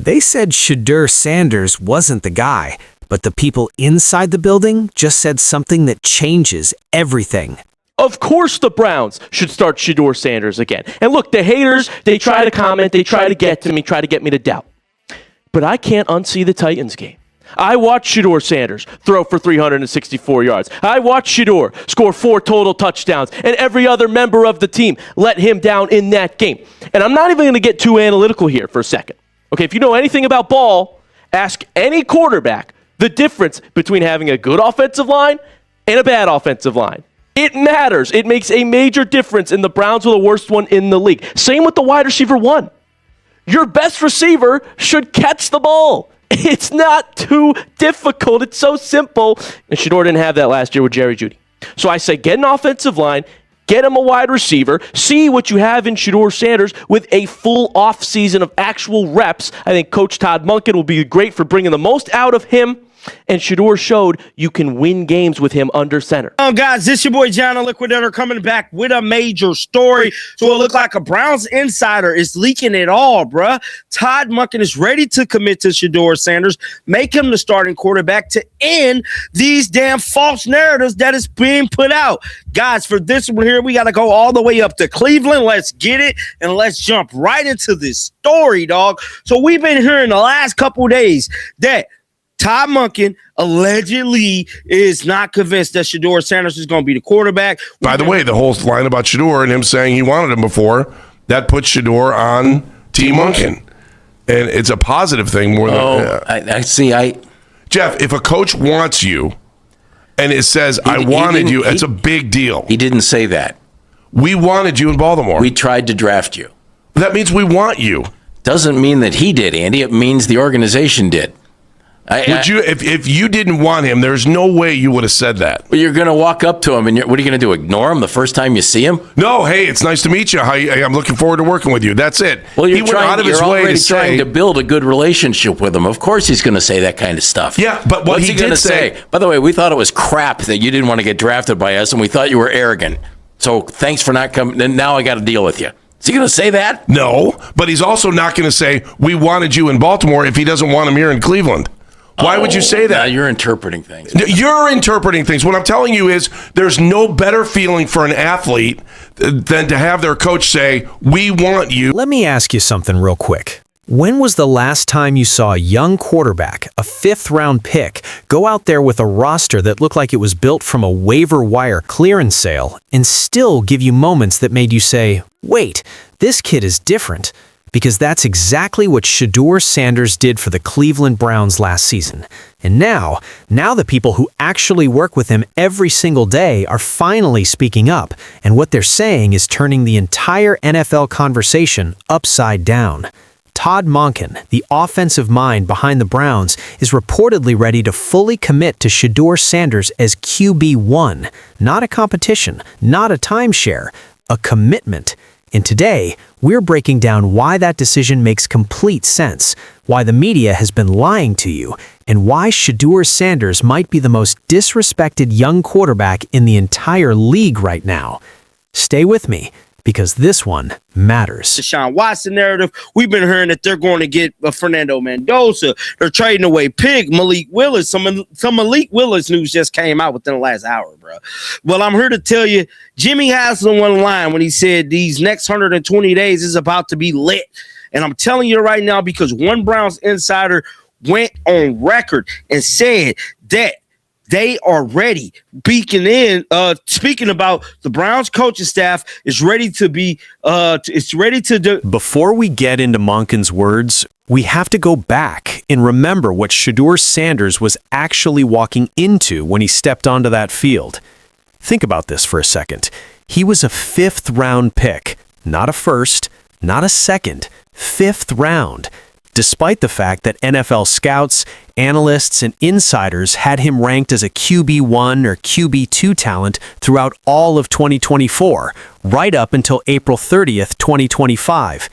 They said Shedeur Sanders wasn't the guy, but the people inside the building just said something that changes everything. Of course the Browns should start Shedeur Sanders again. And look, the haters, they try to comment, they try to get to me, try to get me to doubt. But I can't unsee the Titans game. I watched Shedeur Sanders throw for 364 yards. I watched Shadur score 4 total touchdowns, and every other member of the team let him down in that game. And I'm not even going to get too analytical here for a second. Okay, if you know anything about ball, ask any quarterback the difference between having a good offensive line and a bad offensive line. It matters. It makes a major difference, and the Browns were the worst one in the league. Same with the wide receiver 1. Your best receiver should catch the ball. It's not too difficult. It's so simple. And Shadur didn't have that last year with Jerry Jeudy. So I say get an offensive line, get him a wide receiver, see what you have in Shedeur Sanders with a full offseason of actual reps. I think Coach Todd Monken will be great for bringing the most out of him. And Shadur showed you can win games with him under center. Guys, this your boy John, the Liquidator, coming back with a major story. So it looked like a Browns insider is leaking it all, bruh. Todd Monken is ready to commit to Shedeur Sanders, make him the starting quarterback to end these damn false narratives that is being put out. Guys, for this one here, we got to go all the way up to Cleveland. Let's get it, and let's jump right into this story, dog. So we've been hearing the last couple days that Todd Monken allegedly is not convinced that Shedeur Sanders is going to be the quarterback. By the way, the whole line about Shadur and him saying he wanted him before, that puts Shadur on Team Monken. And it's a positive thing more than... I see. Jeff, if a coach wants you and it says, I wanted you, it's a big deal. He didn't say that. We wanted you in Baltimore. We tried to draft you. That means we want you. Doesn't mean that he did, Andy. It means the organization did. Would you, if you didn't want him, there's no way you would have said that. Well, you're going to walk up to him, and what are you going to do? Ignore him the first time you see him? No, hey, it's nice to meet you. I'm looking forward to working with you. That's it. Well, you're already trying to build a good relationship with him. Of course, he's going to say that kind of stuff. Yeah, but what What's he going to say? By the way, we thought it was crap that you didn't want to get drafted by us, and we thought you were arrogant. So thanks for not coming. And now I got to deal with you. Is he going to say that? No, but he's also not going to say we wanted you in Baltimore if he doesn't want him here in Cleveland. Why would you say that? Now you're interpreting things. You're interpreting things. What I'm telling you is there's no better feeling for an athlete than to have their coach say, we want you. Let me ask you something real quick. When was the last time you saw a young quarterback, a 5th-round pick, go out there with a roster that looked like it was built from a waiver wire clearance sale and still give you moments that made you say, wait, this kid is different? Because that's exactly what Shedeur Sanders did for the Cleveland Browns last season. And now the people who actually work with him every single day are finally speaking up, and what they're saying is turning the entire NFL conversation upside down. Todd Monken, the offensive mind behind the Browns, is reportedly ready to fully commit to Shedeur Sanders as QB1, not a competition, not a timeshare, a commitment. And today, we're breaking down why that decision makes complete sense, why the media has been lying to you, and why Shedeur Sanders might be the most disrespected young quarterback in the entire league right now. Stay with me, because this one matters. Deshaun Watson narrative. We've been hearing that they're going to get Fernando Mendoza. They're trading away Malik Willis. Some Malik Willis news just came out within the last hour, bro. Well, I'm here to tell you, Jimmy has on one line when he said these next 120 days is about to be lit. And I'm telling you right now, because one Browns insider went on record and said that they are ready. Speaking about the Browns coaching staff is ready to be, Before we get into Monken's words, we have to go back and remember what Shedeur Sanders was actually walking into when he stepped onto that field. Think about this for a second. He was a 5th-round pick, not a first, not a second, 5th round. Despite the fact that NFL scouts, analysts, and insiders had him ranked as a QB1 or QB2 talent throughout all of 2024, right up until April 30th, 2025.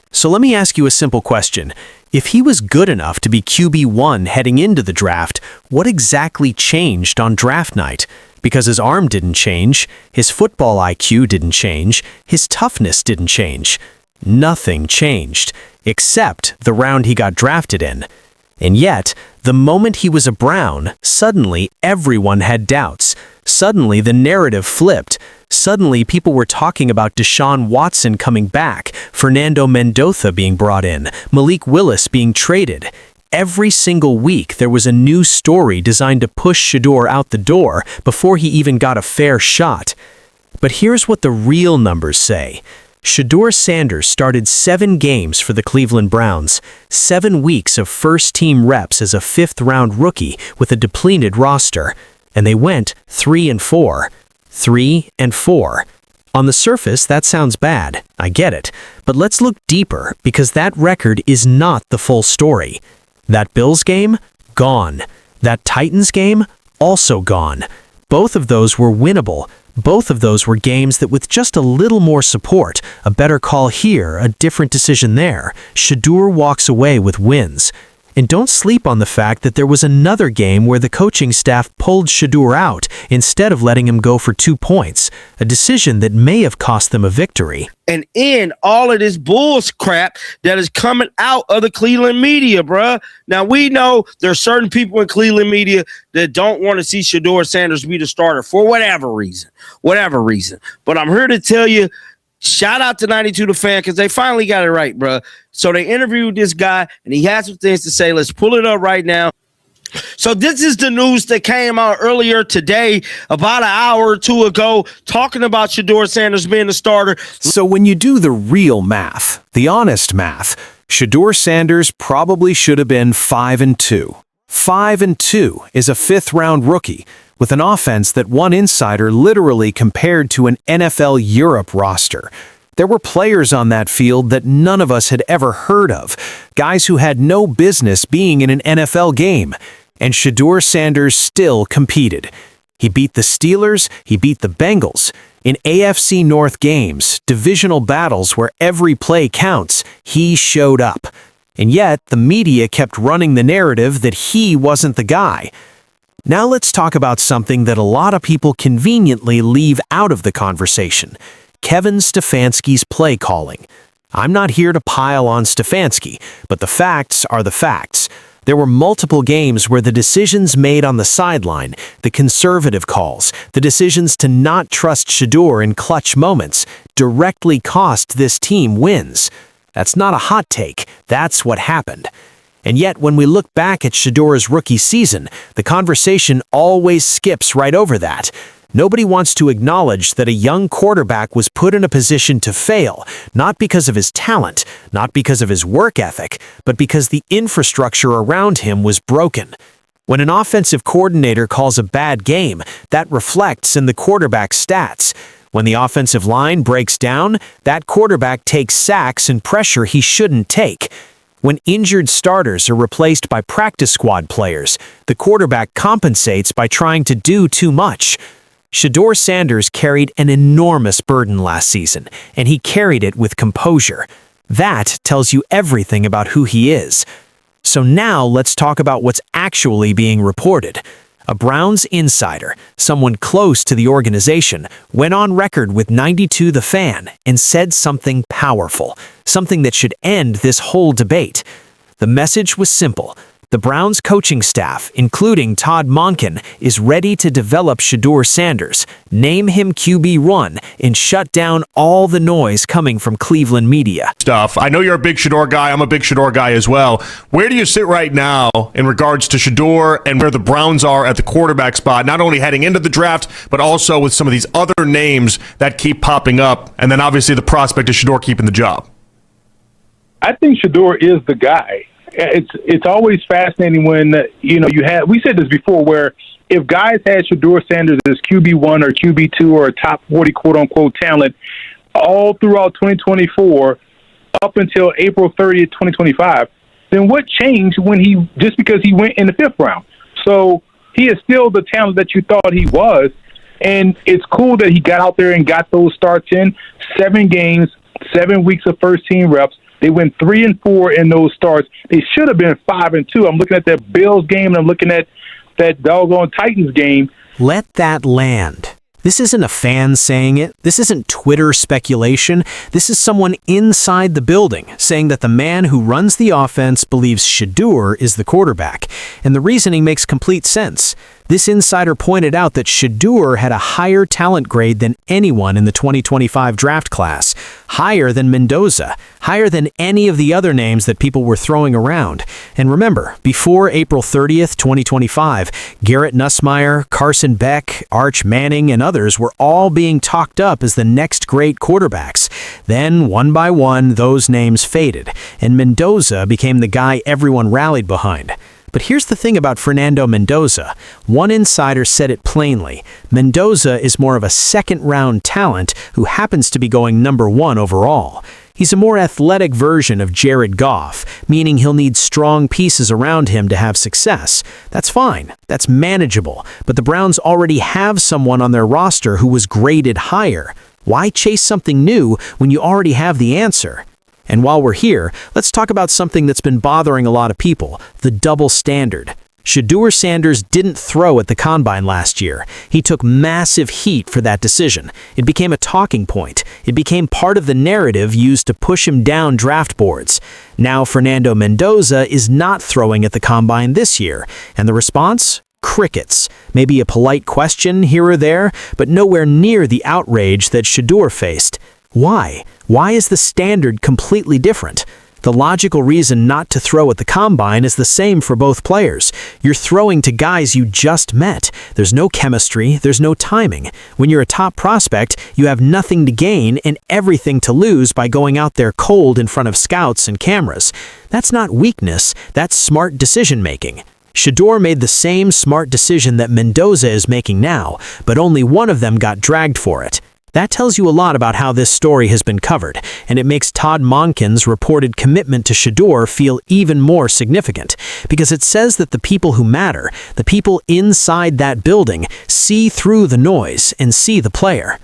So let me ask you a simple question. If he was good enough to be QB1 heading into the draft, what exactly changed on draft night? Because his arm didn't change, his football IQ didn't change, his toughness didn't change. Nothing changed. except the round he got drafted in. And yet, the moment he was a Brown, suddenly everyone had doubts. Suddenly the narrative flipped. Suddenly people were talking about Deshaun Watson coming back, Fernando Mendoza being brought in, Malik Willis being traded. Every single week there was a new story designed to push Shadur out the door before he even got a fair shot. But here's what the real numbers say. Shedeur Sanders started 7 games for the Cleveland Browns, 7 weeks of first-team reps as a fifth-round rookie with a depleted roster, and they went 3-4. 3-4. On the surface, that sounds bad. I get it. But let's look deeper, because that record is not the full story. That Bills game? Gone. That Titans game? Also gone. Both of those were winnable. Both of those were games that with just a little more support, a better call here, a different decision there, Shadur walks away with wins. And don't sleep on the fact that there was another game where the coaching staff pulled Shadur out instead of letting him go for 2 points, a decision that may have cost them a victory. And end all of this bull's crap that is coming out of the Cleveland media, bruh. Now, we know there's certain people in Cleveland media that don't want to see Shedeur Sanders be the starter for whatever reason. But I'm here to tell you, shout out to 92 The Fan, because they finally got it right, bruh. So they interviewed this guy, and he has some things to say. Let's pull it up right now. So this is the news that came out earlier today, about an hour or two ago, talking about Shedeur Sanders being the starter. So when you do the real math, the honest math, Shedeur Sanders probably should have been 5-2. 5-2 is a fifth-round rookie with an offense that one insider literally compared to an NFL Europe roster. There were players on that field that none of us had ever heard of, guys who had no business being in an NFL game, and Shedeur Sanders still competed. He beat the Steelers, he beat the Bengals. In AFC North games, divisional battles where every play counts, he showed up. And yet, the media kept running the narrative that he wasn't the guy. Now let's talk about something that a lot of people conveniently leave out of the conversation. Kevin Stefanski's play calling. I'm not here to pile on Stefanski, but the facts are the facts. There were multiple games where the decisions made on the sideline, the conservative calls, the decisions to not trust Shadur in clutch moments, directly cost this team wins. That's not a hot take. That's what happened. And yet, when we look back at Shedur's rookie season, the conversation always skips right over that. Nobody wants to acknowledge that a young quarterback was put in a position to fail, not because of his talent, not because of his work ethic, but because the infrastructure around him was broken. When an offensive coordinator calls a bad game, that reflects in the quarterback's stats. When the offensive line breaks down, that quarterback takes sacks and pressure he shouldn't take. When injured starters are replaced by practice squad players, the quarterback compensates by trying to do too much. Shedeur Sanders carried an enormous burden last season, and he carried it with composure. That tells you everything about who he is. So now let's talk about what's actually being reported. A Browns insider, someone close to the organization, went on record with 92 The Fan and said something powerful, something that should end this whole debate. The message was simple. The Browns coaching staff, including Todd Monken, is ready to develop Shedeur Sanders, name him QB1, and shut down all the noise coming from Cleveland media. I know you're a big Shadur guy. I'm a big Shadur guy as well. Where do you sit right now in regards to Shadur and where the Browns are at the quarterback spot, not only heading into the draft, but also with some of these other names that keep popping up, and then obviously the prospect of Shadur keeping the job? I think Shadur is the guy. It's always fascinating when, we said this before, where if guys had Shedeur Sanders as QB1 or QB2 or a top 40 quote-unquote talent all throughout 2024 up until April 30th, 2025, then what changed just because he went in the 5th round? So he is still the talent that you thought he was, and it's cool that he got out there and got those starts in. 7 games, 7 weeks of first-team reps. They went 3-4 in those starts. They should have been 5-2. I'm looking at that Bills game, and I'm looking at that doggone Titans game. Let that land. This isn't a fan saying it. This isn't Twitter speculation. This is someone inside the building saying that the man who runs the offense believes Shadur is the quarterback. And the reasoning makes complete sense. This insider pointed out that Shadur had a higher talent grade than anyone in the 2025 draft class, higher than Mendoza, higher than any of the other names that people were throwing around. And remember, before April 30th, 2025, Garrett Nussmeier, Carson Beck, Arch Manning, and others were all being talked up as the next great quarterbacks. Then, one by one, those names faded, and Mendoza became the guy everyone rallied behind. But here's the thing about Fernando Mendoza. One insider said it plainly. Mendoza is more of a second-round talent who happens to be going number 1 overall. He's a more athletic version of Jared Goff, meaning he'll need strong pieces around him to have success. That's fine. That's manageable. But the Browns already have someone on their roster who was graded higher. Why chase something new when you already have the answer? And while we're here, let's talk about something that's been bothering a lot of people, the double standard. Shedeur Sanders didn't throw at the Combine last year. He took massive heat for that decision. It became a talking point. It became part of the narrative used to push him down draft boards. Now Fernando Mendoza is not throwing at the Combine this year. And the response? Crickets. Maybe a polite question here or there, but nowhere near the outrage that Shadur faced. Why? Why is the standard completely different? The logical reason not to throw at the Combine is the same for both players. You're throwing to guys you just met. There's no chemistry, there's no timing. When you're a top prospect, you have nothing to gain and everything to lose by going out there cold in front of scouts and cameras. That's not weakness, that's smart decision-making. Shadur made the same smart decision that Mendoza is making now, but only one of them got dragged for it. That tells you a lot about how this story has been covered, and it makes Todd Monken's reported commitment to Shadur feel even more significant, because it says that the people who matter, the people inside that building, see through the noise and see the player.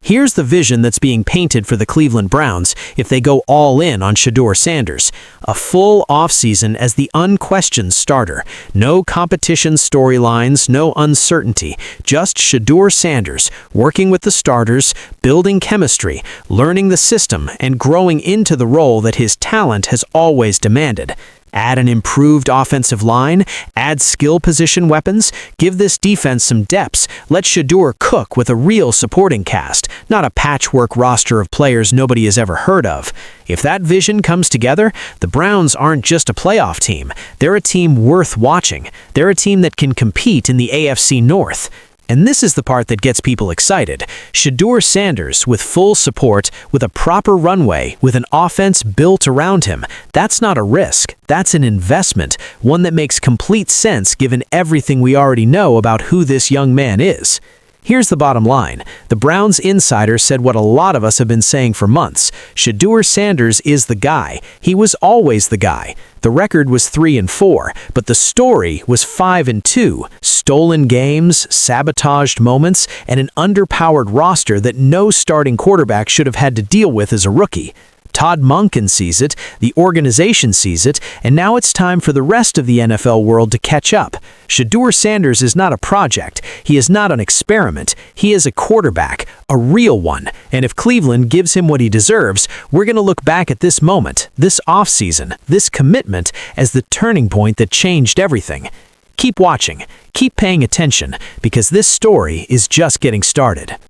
Here's the vision that's being painted for the Cleveland Browns if they go all in on Shedeur Sanders. A full offseason as the unquestioned starter. No competition storylines, no uncertainty. Just Shedeur Sanders working with the starters, building chemistry, learning the system, and growing into the role that his talent has always demanded. Add an improved offensive line, add skill position weapons, give this defense some depths, let Shadur cook with a real supporting cast, not a patchwork roster of players nobody has ever heard of. If that vision comes together, the Browns aren't just a playoff team. They're a team worth watching. They're a team that can compete in the AFC North. And this is the part that gets people excited. Shedeur Sanders with full support, with a proper runway, with an offense built around him. That's not a risk. That's an investment, one that makes complete sense given everything we already know about who this young man is. Here's the bottom line. The Browns insider said what a lot of us have been saying for months. Shedeur Sanders is the guy. He was always the guy. The record was 3-4, but the story was 5-2. Stolen games, sabotaged moments, and an underpowered roster that no starting quarterback should have had to deal with as a rookie. Todd Monken sees it, the organization sees it, and now it's time for the rest of the NFL world to catch up. Shedeur Sanders is not a project. He is not an experiment. He is a quarterback, a real one. And if Cleveland gives him what he deserves, we're going to look back at this moment, this offseason, this commitment as the turning point that changed everything. Keep watching, keep paying attention, because this story is just getting started.